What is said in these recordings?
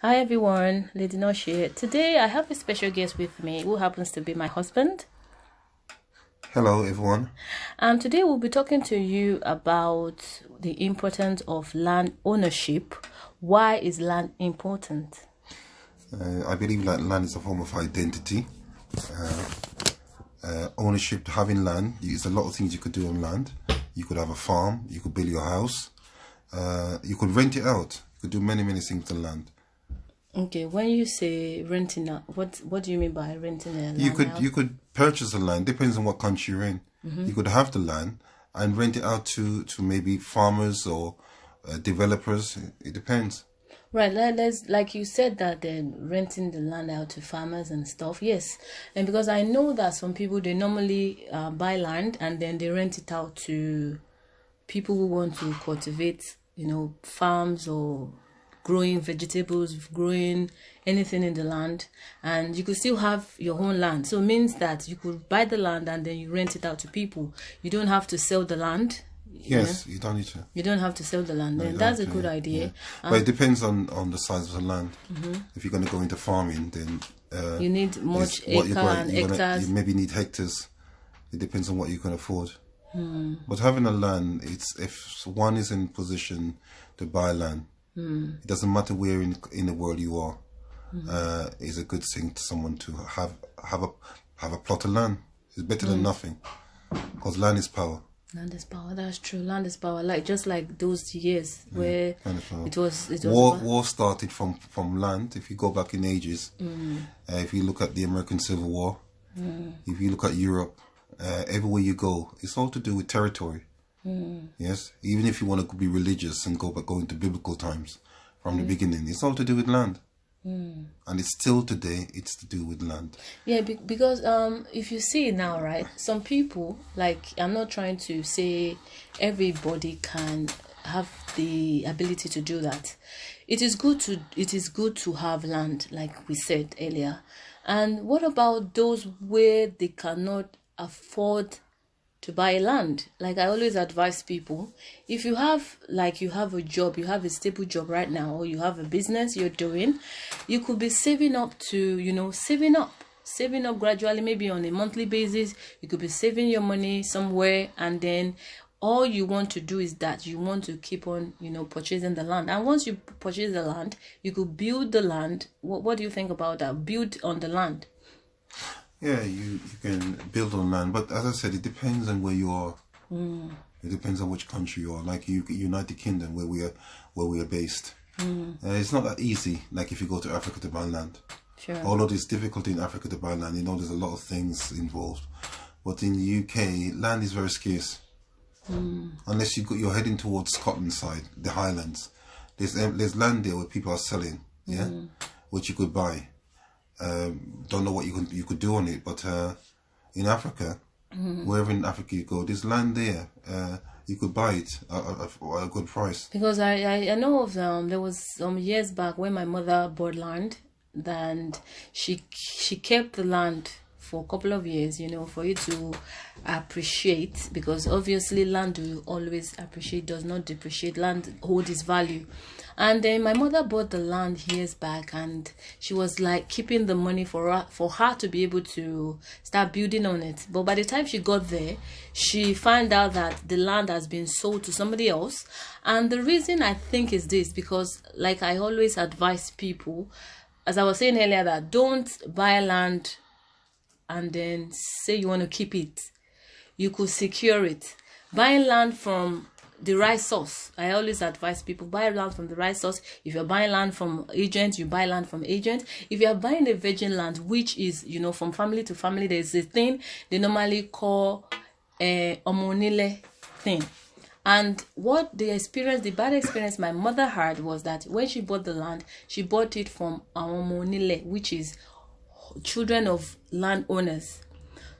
Hi everyone, Lady Nosh here. Today I have a special guest with me who happens to be my husband. Hello everyone. And today we'll be talking to you about the importance of land ownership. Why is land important? I believe that land is a form of identity. Ownership, having land, there's a lot of things you could do on land. You could have a farm, you could build your house, you could rent it out. You could do many things on land. Okay, when you say renting out, what do you mean by renting a land out? You could purchase the land, depends on what country you're in. You could have the land and rent it out to maybe farmers or developers. It depends. Right, let's like you said that they're renting the land out to farmers and stuff. Yes, and because I know that some people they normally buy land and then they rent it out to people who want to cultivate, farms or growing vegetables, growing anything in the land, and you could still have your own land. So it means that you could buy the land and then you rent it out to people. You don't have to sell the land. Yes, you don't need to. You don't have to sell the land. Then that's a good idea. Yeah. But it depends on the size of the land. If you're going to go into farming, then you need much hectares. You maybe need hectares. It depends on what you can afford. But having a land, if one is in position to buy land, it doesn't matter where in the world you are. It's a good thing to someone to have a plot of land. It's better than nothing, because land is power. Land is power. That's true. Land is power. Just like those years where it was war started from land. If you go back in ages, if you look at the American Civil War, if you look at Europe, everywhere you go, it's all to do with territory. Yes, even if you want to be religious and go into biblical times from the beginning, it's all to do with land. And it's still today, it's to do with land. Yeah, because if you see now, right, some people, like, I'm not trying to say everybody can have the ability to do that. It is good to have land, like we said earlier. And what about those where they cannot afford to buy land? Like I always advise people, if you have a job, you have a stable job right now, or you have a business you're doing, you could be saving up to, saving up gradually, maybe on a monthly basis. You could be saving your money somewhere, and then all you want to do is that you want to keep on, purchasing the land. And once you purchase the land, you could build the land. What do you think about that? Build on the land. Yeah, you can build on land, but as I said, it depends on where you are. It depends on which country you are. Like United Kingdom, where we are based. It's not that easy. Like if you go to Africa to buy land. Sure. Although there's difficulty in Africa to buy land, there's a lot of things involved. But in the UK, land is very scarce. Unless you're heading towards Scotland side, the Highlands. There's land there where people are selling, which you could buy. Don't know what you could do on it, but in Africa, wherever in Africa you go, there's land there. You could buy it at a good price. Because I know of there was some years back when my mother bought land, and she kept the land for a couple of years, for you to appreciate, because obviously land will always appreciate, does not depreciate. Land holds its value. And then my mother bought the land years back, and she was like keeping the money for her to be able to start building on it. But by the time she got there, she found out that the land has been sold to somebody else. And the reason I think is this, because like I always advise people, as I was saying earlier, that don't buy land and then say you want to keep it. You could secure it. Buying land from the right source. I always advise people, buy land from the right source. If you're buying land from agents, you buy land from agents. If you're buying a virgin land, which is, from family to family, there's a thing they normally call a omonile thing. And what the bad experience my mother had was that when she bought the land, she bought it from omonile, which is children of landowners.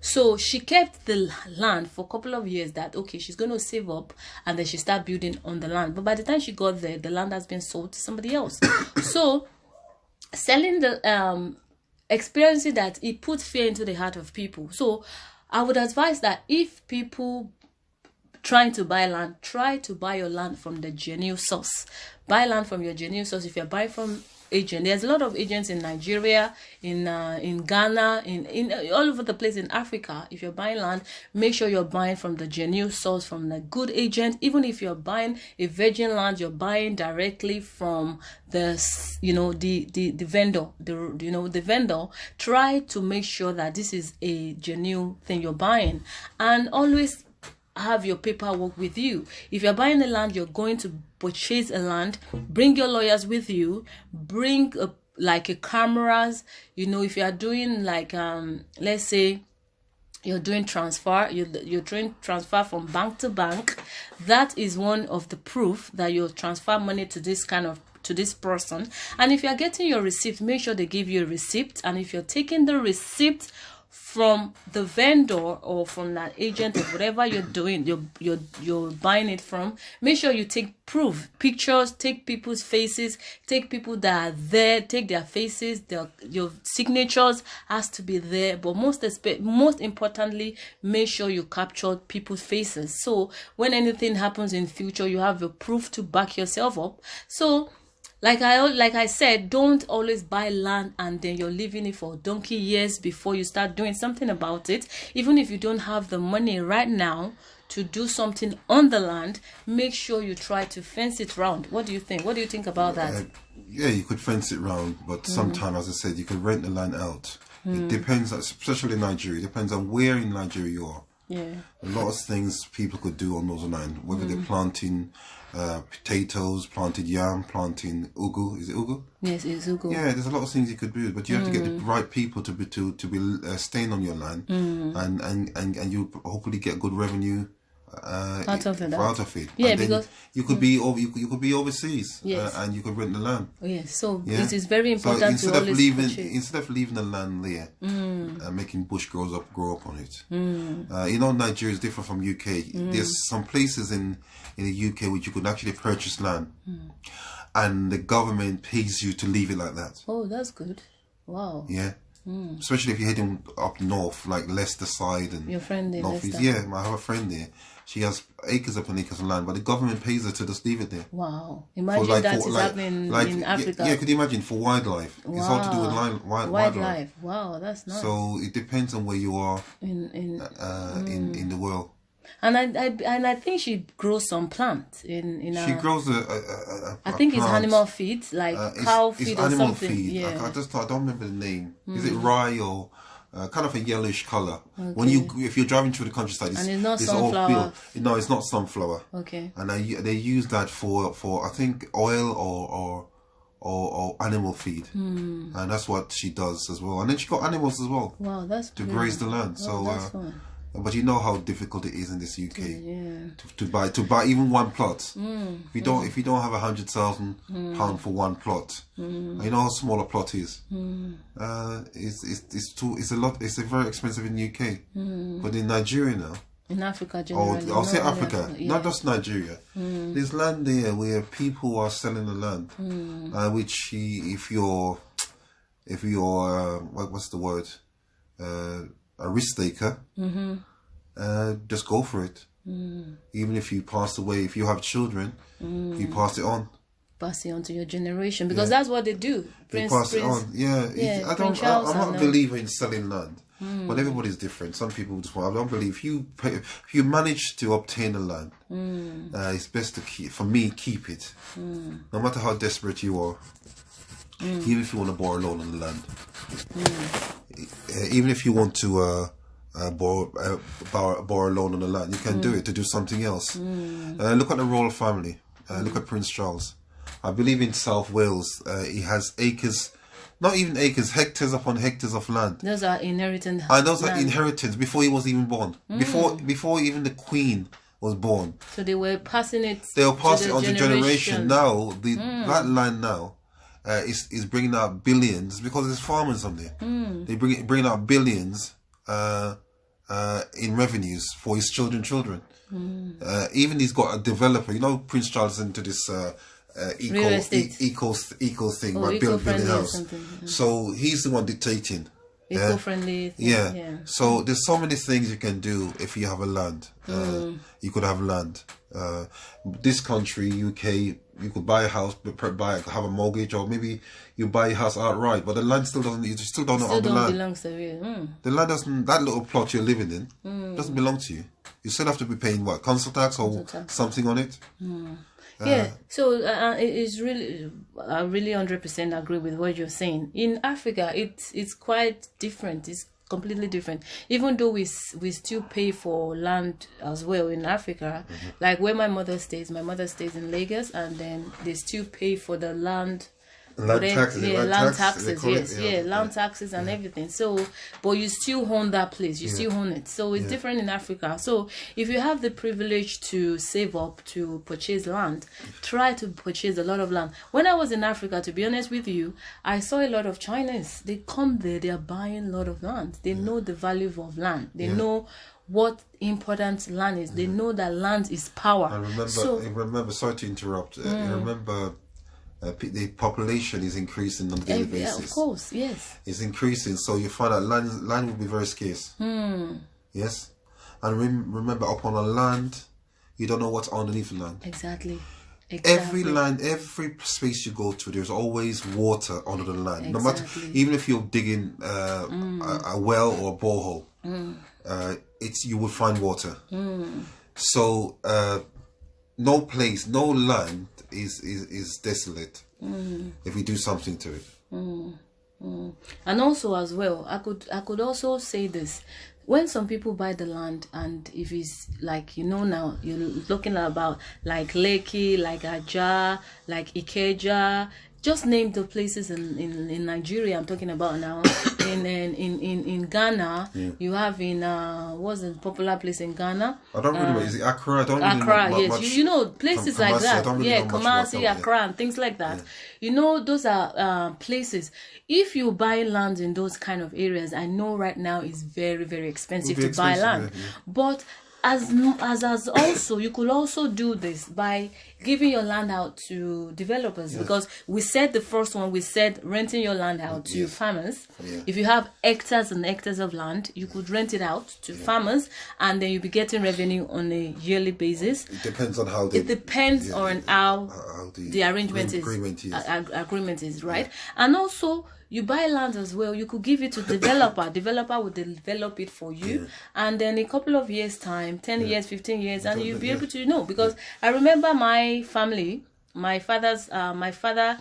So she kept the land for a couple of years, that okay, she's going to save up and then she start building on the land. But by the time she got there, the land has been sold to somebody else. So selling the experiencing that, it puts fear into the heart of people. So I would advise that if people trying to buy land, try to buy your land from the genuine source. Buy land from your genuine source. If you're buying from agent. There's a lot of agents in Nigeria, in Ghana, in all over the place in Africa. If you're buying land, make sure you're buying from the genuine source, from the good agent. Even if you're buying a virgin land, you're buying directly from the vendor. The vendor. Try to make sure that this is a genuine thing you're buying, and always have your paperwork with you. If you're buying a land, you're going to purchase a land, bring your lawyers with you, bring a cameras. If you are doing let's say you're doing transfer, you're doing transfer from bank to bank, that is one of the proof that you transfer money to this person. And if you're getting your receipt, make sure they give you a receipt. And if you're taking the receipt from the vendor or from that agent or whatever you're doing, you're buying it from, make sure you take proof, pictures, take people's faces, take people that are there, take their faces, your signatures has to be there. But most importantly, make sure you capture people's faces, so when anything happens in future, you have your proof to back yourself up. So like I said, don't always buy land and then you're leaving it for donkey years before you start doing something about it. Even if you don't have the money right now to do something on the land, make sure you try to fence it round. What do you think? What do you think about that? Yeah, you could fence it round, but sometimes, as I said, you could rent the land out. It depends, especially in Nigeria, it depends on where in Nigeria you are. Yeah. A lot of things people could do on those land, whether they're planting potatoes, planted yam, planting ugu. Is it ugu? Yes, it's ugu. Yeah, there's a lot of things you could do, but you have to get the right people to be staying on your land, and you hopefully get good revenue out of it. Yeah, and because you could be you could be overseas, yes, and you could rent the land. Yes, so it is very important to always instead of leaving the land there and making bush grow up on it. Nigeria is different from UK. There's some places in the UK which you could actually purchase land, and the government pays you to leave it like that. Oh, that's good. Wow. Yeah. Especially if you're heading up north, like Leicester side and your friend there, northeast. Yeah, I have a friend there. She has acres upon acres of land, but the government pays her to just leave it there. Wow. Imagine that is happening in Africa. Yeah, could you imagine, for wildlife? Wow. It's all to do with wildlife. Wow, that's nice. So it depends on where you are in the world. And I think she grows some plants in she grows I think it's animal feed, like cow feed or animal something. Feed. Yeah. I don't remember the name. Is it rye or kind of a yellowish color? Okay. If you're driving through the countryside, and it's not sunflower. No, it's not sunflower. Okay. And they use that for I think oil or animal feed, and that's what she does as well. And then she got animals as well. Wow, that's to graze the land. Oh, that's fun. But you know how difficult it is in this UK to buy even one plot. If you don't have £100,000 for one plot, you know how small a plot is. It's very expensive in the UK, but in Nigeria now. In Africa, generally. I'll say Africa, not just Nigeria. There's land there where people are selling the land, which if you're what's the word? A risk taker, just go for it. Even if you pass away, if you have children, you pass it on. Pass it on to your generation, because that's what they do. They pass it on. I'm not a believer in selling land, but everybody's different. Some people just want. I don't believe if you manage to obtain the land, it's best to keep it, no matter how desperate you are. Even if you want to borrow a loan on the land, even if you want to borrow a loan on the land, you can do it to do something else. Look at the royal family. Look at Prince Charles. I believe in South Wales, he has acres, not even acres, hectares upon hectares of land. Those are inheritance. And those are inheritance before he was even born. Before even the Queen was born. So they were passing it. They were passing it on to generation. Now that land now is bringing out billions, because there's farmers on there. They bring out billions in revenues for his children. Even he's got a developer. You know, Prince Charles is into this eco thing, by building a house. So he's the one dictating eco-friendly thing. Yeah. So there's so many things you can do if you have a land. You could have land. This country, UK, you could buy a house, have a mortgage, or maybe you buy a house outright, but the land still doesn't. You still don't own the land. Belongs to you. The land doesn't. That little plot you're living in doesn't belong to you. You still have to be paying what, council tax or something on it. So it's really, I really 100% agree with what you're saying. In Africa, it's quite different. It's completely different. Even though we still pay for land as well in Africa, like where my mother stays in Lagos, and then they still pay for the land. Land taxes and everything. So, but you still own that place. You still own it. So it's different in Africa. So if you have the privilege to save up to purchase land, try to purchase a lot of land. When I was in Africa, to be honest with you, I saw a lot of Chinese. They come there. They are buying a lot of land. They know the value of land. They know what important land is. They know that land is power. I remember. Sorry to interrupt. I remember. The population is increasing on a daily basis. Of course, yes. It's increasing, so you find that land will be very scarce. Yes, and remember, upon a land, you don't know what's underneath the land. Exactly. Every land, every space you go to, there's always water under the land. No matter, even if you're digging a well or a borehole, you will find water. So no place, no land is desolate if we do something to it. And also as well, I could also say this: when some people buy the land, and if it's like, now you're looking about like Lekki, like Ajah, like Ikeja, just name the places in Nigeria I'm talking about now. In Ghana, you have what's the popular place in Ghana? I don't really know. Is it Accra? I don't really Accra, know yes. much Places from like that. really Kumasi, Accra, and things like that. Those are places. If you buy land in those kind of areas, I know right now it's very, very expensive to buy land. But as also, you could also do this by giving your land out to developers, because we said the first one, we said renting your land out to farmers. If you have hectares and hectares of land, you could rent it out to farmers, and then you'll be getting revenue on a yearly basis. It depends on how the arrangement agreement is, right? And also, you buy land as well, you could give it to developer will develop it for you, and then a couple of years time, 10 years, 15 years, and you'll be able to know. Because I remember my family, my father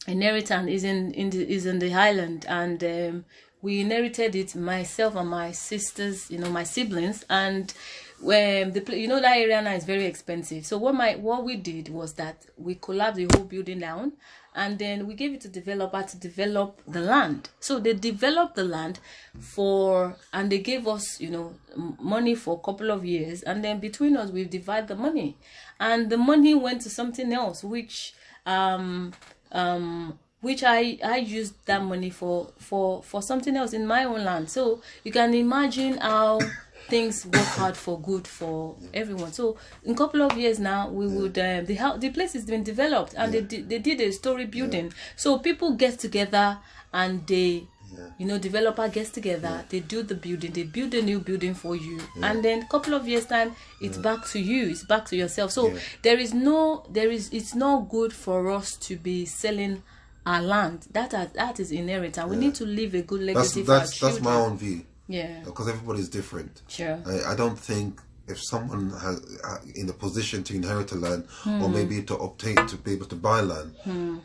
inheritance is in the Highland, and we inherited it, myself and my sisters, my siblings, and when that area now is very expensive. So what we did was that we collapsed the whole building down, and then we gave it to developer to develop the land. So they developed the land and they gave us, money for a couple of years, and then between us we divide the money, and the money went to something else, which I used that money for something else in my own land. So you can imagine how things work out for good for everyone. So in a couple of years now, we would the place has been developed, and they did a story building. So people get together, and they developer gets together, they do the building, they build a new building for you, and then a couple of years time, it's back to you, it's back to yourself. So it's not good for us to be selling our land. That is inheritance. We need to leave a good legacy for our children. That's my own view. Yeah, because everybody's different. Sure. I don't think if someone has in a position to inherit a land, or maybe to be able to buy land,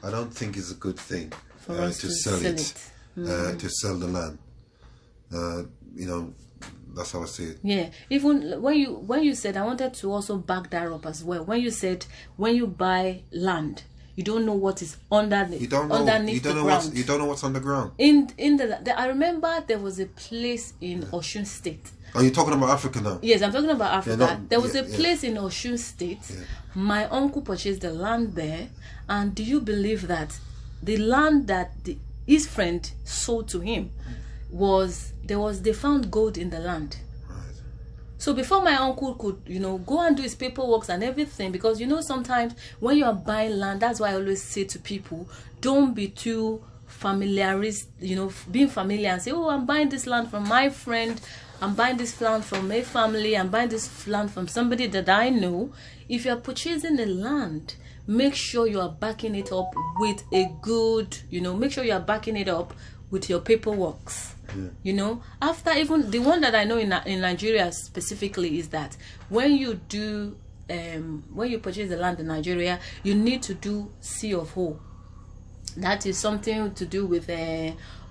I don't think it's a good thing for us to sell it. To sell the land. That's how I see it. Yeah. Even when you said, I wanted to also back that up as well. When you said, when you buy land, you don't know what is underneath the ground. You don't know what's underground. I remember there was a place in Osun State. Are you talking about Africa now? Yes, I'm talking about Africa. There was a place in Osun State. Yeah. My uncle purchased the land there, and do you believe that the land that his friend sold to him they found gold in the land. So before my uncle could, go and do his paperwork and everything, because sometimes when you are buying land, that's why I always say to people, don't be too being familiar and say, oh, I'm buying this land from my friend, I'm buying this land from a family, I'm buying this land from somebody that I know. If you're purchasing the land, make sure you are backing it up with a good, make sure you are backing it up with your paperwork. After, even the one that I know in Nigeria specifically is that when you purchase the land in Nigeria, you need to do C of O. That is something to do with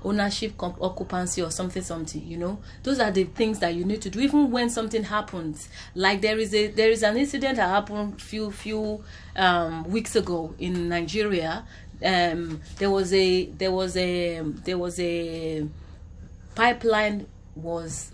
ownership, occupancy, or something. Those are the things that you need to do. Even when something happens, like there is an incident that happened few weeks ago in Nigeria. There was a pipeline was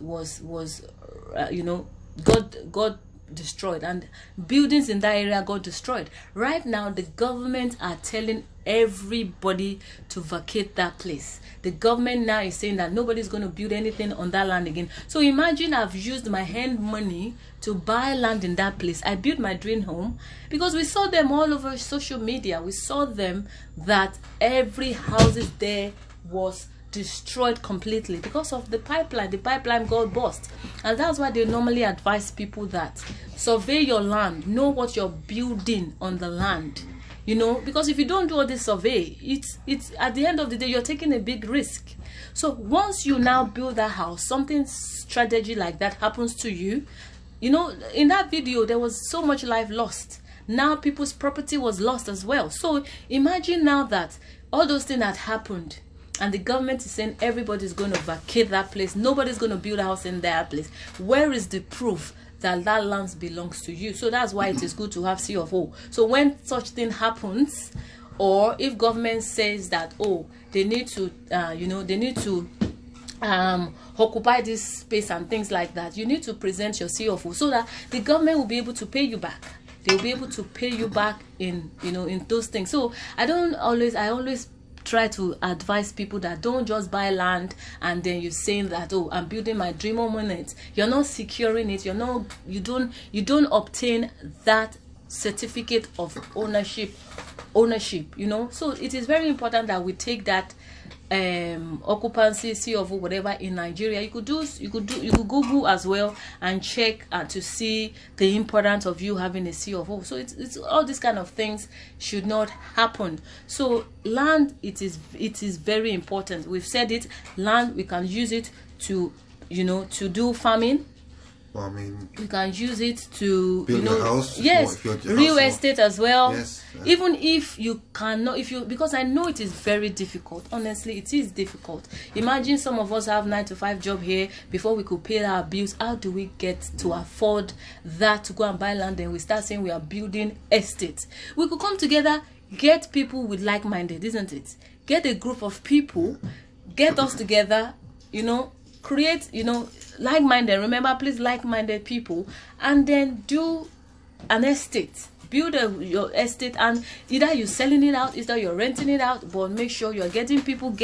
got destroyed, and buildings in that area got destroyed. Right now, the government are telling everybody to vacate that place. The government now is saying that nobody's going to build anything on that land again. So imagine I've used my hand money to buy land in that place. I built my dream home because we saw them all over social media. We saw them that every houses there was destroyed completely because of the pipeline. The pipeline got burst, and that's why they normally advise people that survey your land, know what you're building on the land, because if you don't do all this survey, it's at the end of the day you're taking a big risk. So once you now build that house, something strategy like that happens to you, in that video there was so much life lost. Now people's property was lost as well. So imagine now that all those things had happened, and the government is saying everybody's going to vacate that place. Nobody's going to build a house in that place. Where is the proof that that land belongs to you? So that's why it is good to have C of O. So when such thing happens, or if government says that, they need to, occupy this space and things like that, you need to present your C of O so that the government will be able to pay you back. They'll be able to pay you back in those things. So I always try to advise people that don't just buy land and then you're saying that, I'm building my dream home on it. You're not securing it. You don't obtain that certificate of ownership. So it is very important that we take that occupancy, C of O, whatever in Nigeria. You could Google as well and check to see the importance of you having a C of O. So it's all these kind of things should not happen. So land, it is very important. We've said it. Land, we can use it to do farming. You can use it to build a house. Yes, real estate as well. Yes. Even if you cannot, because I know it is very difficult. Honestly, it is difficult. Imagine some of us have 9-to-5 job here before we could pay our bills. How do we get to afford that to go and buy land? And we start saying we are building estates. We could come together, get people with like-minded, isn't it? Get a group of people, get us together, create, like-minded, remember, please, like-minded people, and then do an estate. Build your estate, and either you're selling it out, either you're renting it out, but make sure you're getting people,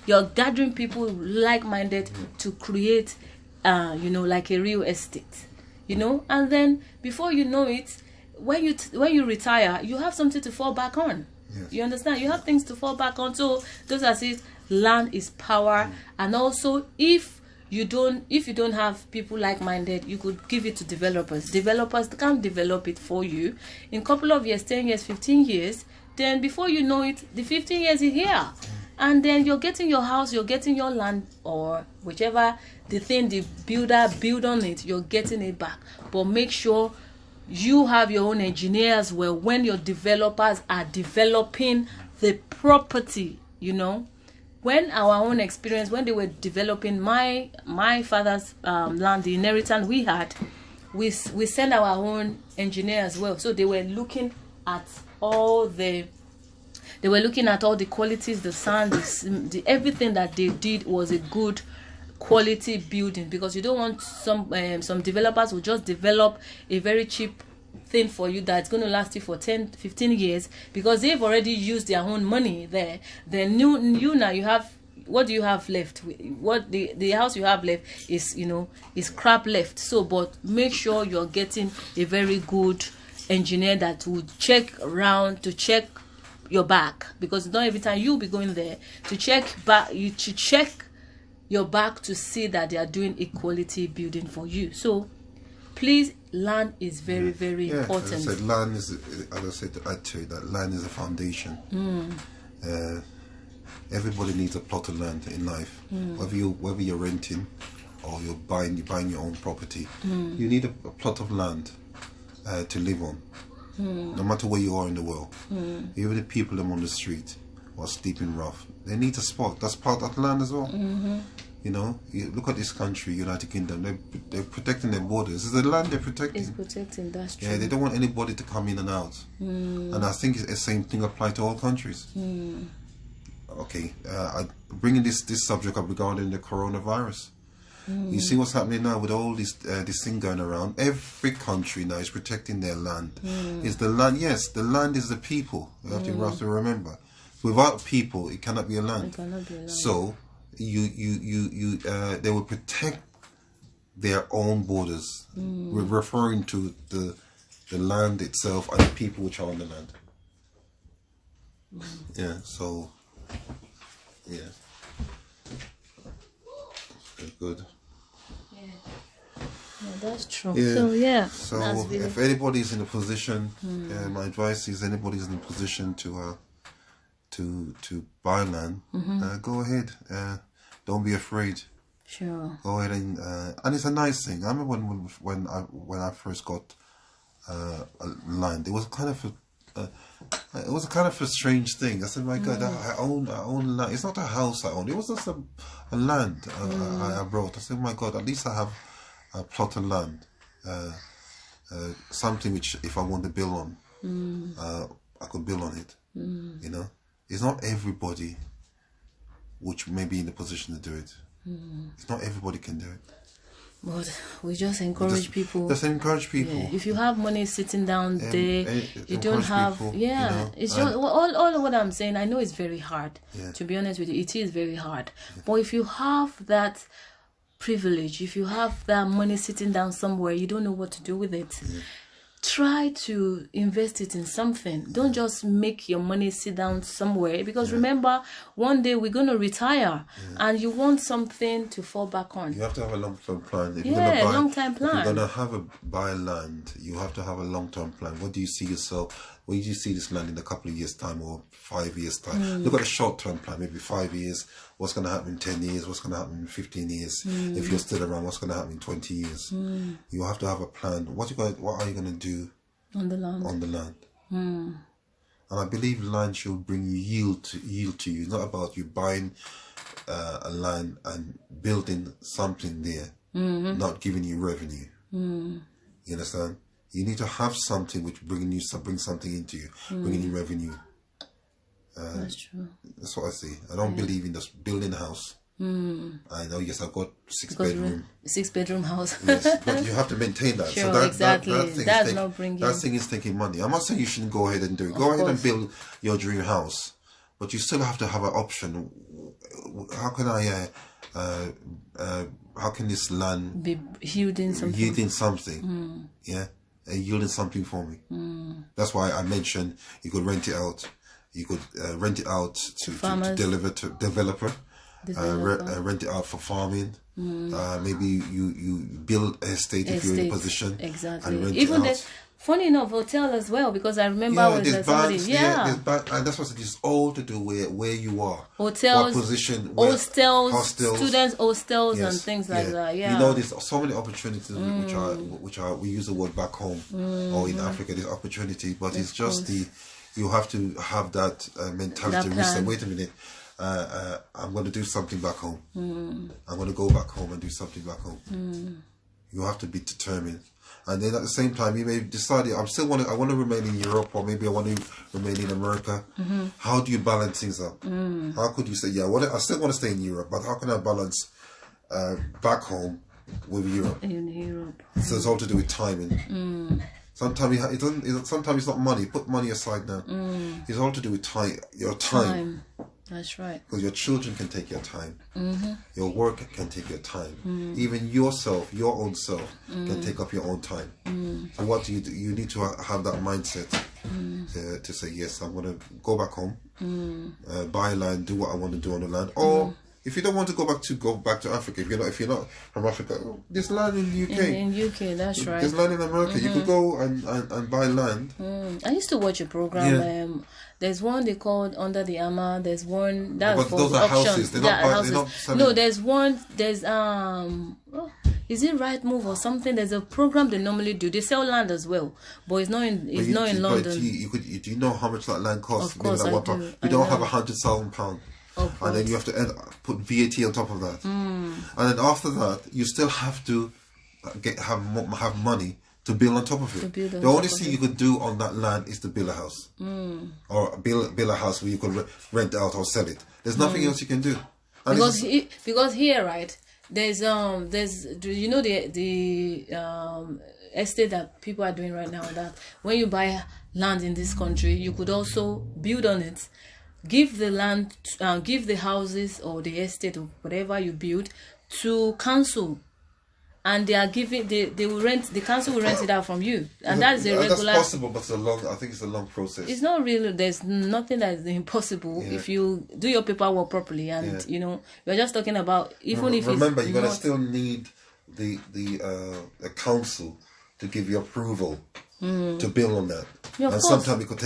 you're gathering people like-minded to create, like a real estate, and then before you know it, when you retire, you have something to fall back on. Yes. You understand? You have things to fall back on. So those are it. Land is power, and also if you don't have people like-minded, you could give it to developers. Developers can't develop it for you. In a couple of years, 10 years, 15 years, then before you know it, the 15 years is here. And then you're getting your house, you're getting your land, or whichever the thing the builder build on it, you're getting it back. But make sure you have your own engineer as well when your developers are developing the property, When our own experience, when they were developing my father's land, the inheritance we had, we sent our own engineer as well. So they were looking at all the qualities, the sand, the everything that they did was a good quality building, because you don't want some developers who just develop a very cheap thing for you that's going to last you for 10-15 years because they've already used their own money there. Then you now you have, what do you have left? What the house you have left is is crap left. So but make sure you're getting a very good engineer that will check around to check your back, because not every time you'll be going there to check back. You to check your back to see that they are doing equality building for you. So please, land is very, very important. As I said, land is, as I said, to add to it, that land is a foundation. Everybody needs a plot of land in life. Whether you're renting or you're buying your own property, you need a plot of land to live on. No matter where you are in the world, even the people on the street or sleeping rough, they need a spot. That's part of the land as well. You know, you look at this country, United Kingdom. They're protecting their borders. It's the land they're protecting. It's protecting. That's true. Yeah, they don't want anybody to come in and out. And I think the same thing applies to all countries. Okay, bringing this subject up regarding the coronavirus. You see what's happening now with all this thing going around. Every country now is protecting their land. Is the land? Yes, the land is the people. You have to remember. Without people, it cannot be a land. It cannot be a land. So they will protect their own borders. We're referring to the land itself and the people which are on the land. Yeah. So. Yeah. Good. Yeah, that's true. Yeah. So really... if anybody's in a position, my advice is anybody's in a position to buy land, go ahead. Don't be afraid. Sure. Go ahead and it's a nice thing. I remember when I first got land, it was kind of a strange thing. I said, my God, I own land. It's not a house I own. It was just a land I brought. I said, my God, at least I have a plot of land, something which if I want to build on, I could build on it. You know, it's not everybody which may be in the position to do it. It's not everybody can do it. But we just encourage people. Just encourage people. Yeah. If you have money sitting down there, you don't have. People, you know, it's just all what I'm saying. I know it's very hard. Yeah. To be honest with you, it is very hard. But if you have that privilege, if you have that money sitting down somewhere, you don't know what to do with it. Try to invest it in something. Don't just make your money sit down somewhere, because remember, one day we're going to retire and you want something to fall back on. You have to have a long-term plan. If long-term plan. If you're going to buy land, you have to have a long-term plan. What do you see yourself? Where do you see this land in a couple of years' time or 5 years' time? Look at a short-term plan, maybe 5 years. What's going to happen in 10 years? What's going to happen in 15 years? If you're still around, what's going to happen in 20 years? You have to have a plan. What are you going to do on the land? And I believe land should bring you yield to you. It's not about you buying a land and building something there, not giving you revenue. You understand? You need to have something which brings something into you, bringing you revenue. That's true. That's what I see. I don't believe in just building a house. I know, yes, I've got six bedroom house. Yes, but you have to maintain that. Sure, so exactly. That thing is taking money. I'm not saying you shouldn't go ahead and do it. Go ahead and build your dream house, but you still have to have an option. How can how can this land be yielding something? Yeah, yielding something for me. That's why I mentioned you could rent it out. You could rent it out to developer. Rent it out for farming. Maybe you build an estate if you're in a position. Exactly. And Even the funny enough, hotel as well, because I remember when there's somebody. And that's what it is all to do with where you are. Hotels, what position, hostels, students' hostels, and things like that. Yeah. You know, there's so many opportunities which are we use the word back home or in Africa. There's opportunity, but it's just you have to have that mentality. Wait a minute. I'm going to do something back home. I'm going to go back home and do something back home. You have to be determined. And then at the same time, you may decide, I want to remain in Europe, or maybe I want to remain in America. How do you balance things up? How could you say, I still want to stay in Europe, but how can I balance back home with Europe? In Europe. So it's all to do with timing. Sometimes sometimes it's not money. Put money aside now. It's all to do with time. Your time. That's right. Because your children can take your time. Your work can take your time. Even yourself, your own self, can take up your own time. So what do? You need to have that mindset to say, yes, I'm going to go back home, buy land, do what I want to do on the land. Or if you don't want to go back to Africa, if you're not from Africa, there's land in the UK. In UK, that's right. There's land in America. You could go and buy land. I used to watch a program. There's one they called Under the Armour. There's one that but for those the are auction. houses. They're not selling. No, there's one. There's is it Right Move or something? There's a program they normally do. They sell land as well, but it's not in. It's not in London. Do you know how much that land costs? Of course, maybe like I do. You don't have £100,000, and then you have to put VAT on top of that, and then after that, you still have to have money to build on top of it. The only thing you could do on that land is to build a house, or build a house where you could rent out or sell it. There's nothing else you can do. And because here, right, there's you know the estate that people are doing right now, that when you buy land in this country, you could also build on it, give the land, give the houses or the estate or whatever you build to council. And they are giving, they will rent, the council will rent it out from you. And that's a regular. That's possible, but I think it's a long process. It's not really, there's nothing that is impossible if you do your paperwork properly. And, you know, we're just talking about, even if remember, it's you're going to still need the council to give you approval to build on that. Yeah, and sometimes it could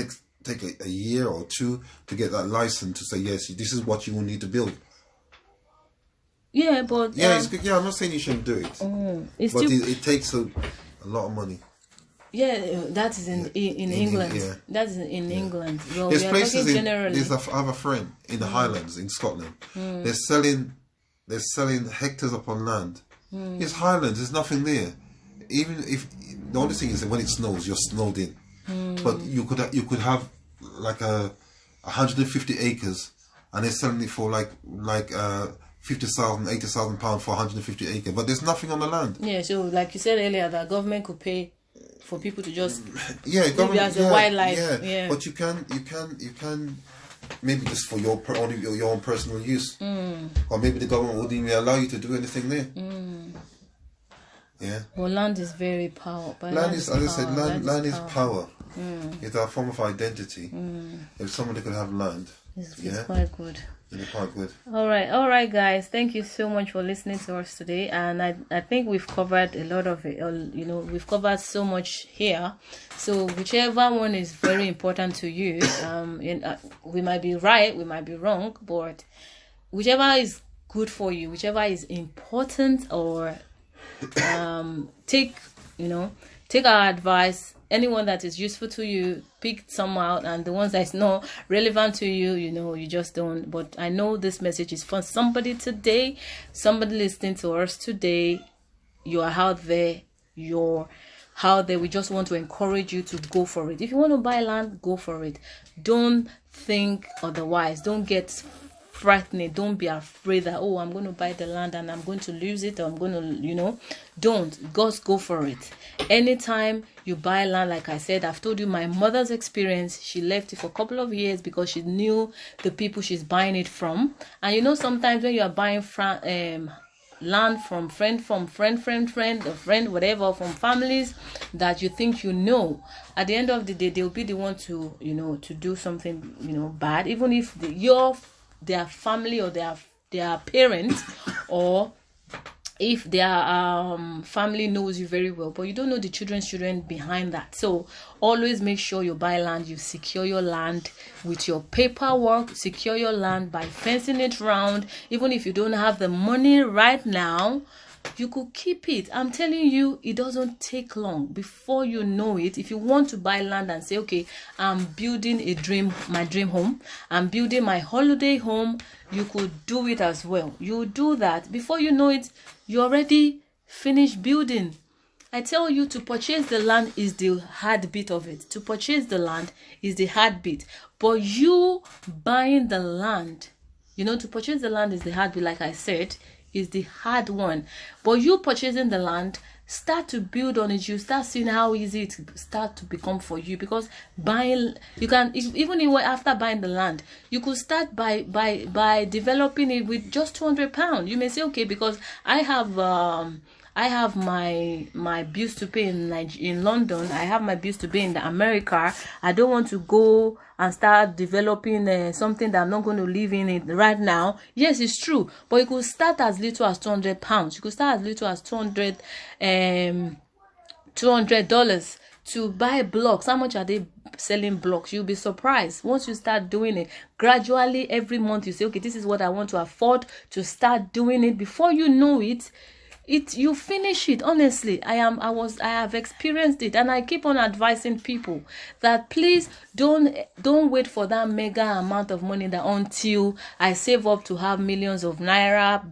take a year or two to get that license to say, yes, this is what you will need to build. Yeah, but I'm not saying you shouldn't do it, but it takes a lot of money. Yeah, that is in England. That is in England. Well, there's places generally. I have a friend in the Highlands in Scotland. They're selling hectares upon land. It's Highlands. There's nothing there. Even if the only thing is that when it snows, you're snowed in. But you could have like 150 acres, and they're selling it for like 50,000, 80,000 pounds for 150 acres, but there's nothing on the land. Yeah, so like you said earlier, that government could pay for people to just government as a wildlife. But you can maybe just for your own personal use, or maybe the government wouldn't even allow you to do anything there. Yeah. Well, land is very powerful. Land is, as I said, land is power. It's a form of identity. If somebody could have land, it's quite good. It's quite good. All right, guys. Thank you so much for listening to us today, and I think we've covered a lot of it. You know, we've covered so much here. So whichever one is very important to you, we might be right, we might be wrong, but whichever is good for you, whichever is important, or take our advice. Anyone that is useful to you, pick some out, and the ones that's not relevant to you, you just don't. But I know this message is for somebody today, somebody listening to us today. You are out there, we just want to encourage you to go for it. If you want to buy land, go for it. Don't think otherwise. Don't get frightening. Don't be afraid that, I'm going to buy the land and I'm going to lose it, or I'm going to, don't. Just go for it. Anytime you buy land, like I said, I've told you my mother's experience. She left it for a couple of years because she knew the people she's buying it from. And sometimes when you are buying land from friend, whatever, from families that you think at the end of the day, they'll be the one to to do something bad, even if their family or their parents, or if their family knows you very well, but you don't know the children behind that. So always make sure you buy land, you secure your land with your paperwork, secure your land by fencing it round. Even if you don't have the money right now, you could keep it. I'm telling you, it doesn't take long before you know it. If you want to buy land and say, okay, I'm building my dream home, I'm building my holiday home, you could do it as well. You do that. Before you know it, you already finished building. I tell you, to purchase the land is the hard bit of it. To purchase the land is the hard bit. But you buying the land, to purchase the land is the hard bit, like I said, is the hard one. But you purchasing the land, start to build on it. You start seeing how easy it start to become for you, because buying, you can, even after buying the land, you could start by developing it with just £200. You may say, okay, because I have I have my bills to pay in London. I have my bills to pay in America. I don't want to go and start developing something that I'm not going to live in it right now. Yes, it's true, but you could start as little as £200. You could start as little as $200 to buy blocks. How much are they selling blocks? You'll be surprised once you start doing it gradually. Every month you say, okay, this is what I want to afford to start doing it. Before you know it, you finish it. Honestly, I have experienced it, and I keep on advising people that please don't wait for that mega amount of money that until I save up to have millions of naira,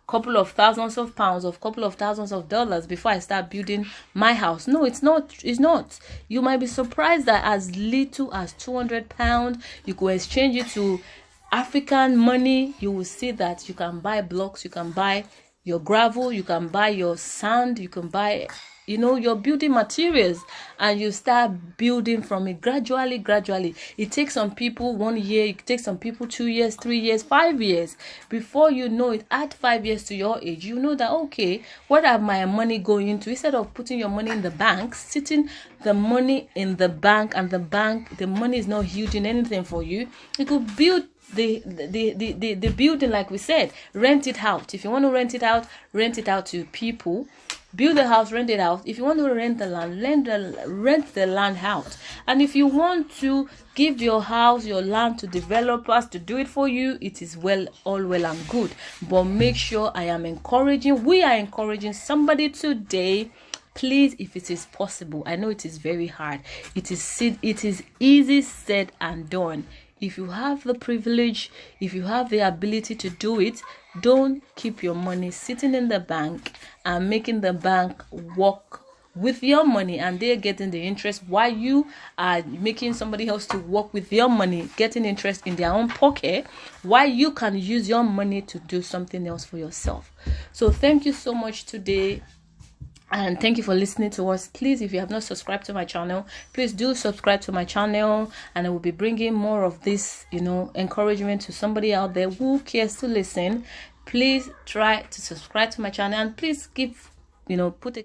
couple of thousands of pounds, of couple of thousands of dollars before I start building my house. No, it's not. You might be surprised that as little as £200, you could exchange it to African money. You will see that you can buy blocks, you can buy your gravel, you can buy your sand, you can buy your building materials, and you start building from it gradually. It takes some people 1 year, it takes some people 2 years, 3 years, 5 years. Before you know it, add 5 years to your age, you know that, okay, what are my money going into? Instead of putting your money in the bank, sitting the money in the bank, and the money is not yielding anything for you, you could build the building, like we said, rent it out. If you want to rent it out to people. Build a house, rent it out. If you want to rent the land, rent the land out. And if you want to give your house, your land to developers to do it for you, it is all well and good. But make sure we are encouraging somebody today. Please, if it is possible, I know it is very hard. It is easy said and done. If you have the privilege, if you have the ability to do it, don't keep your money sitting in the bank and making the bank work with your money, and they're getting the interest while you are making somebody else to work with your money, getting interest in their own pocket, while you can use your money to do something else for yourself. So thank you so much today. And thank you for listening to us. Please, if you have not subscribed to my channel, please do subscribe to my channel, and I will be bringing more of this, encouragement to somebody out there who cares to listen. Please try to subscribe to my channel, and please put a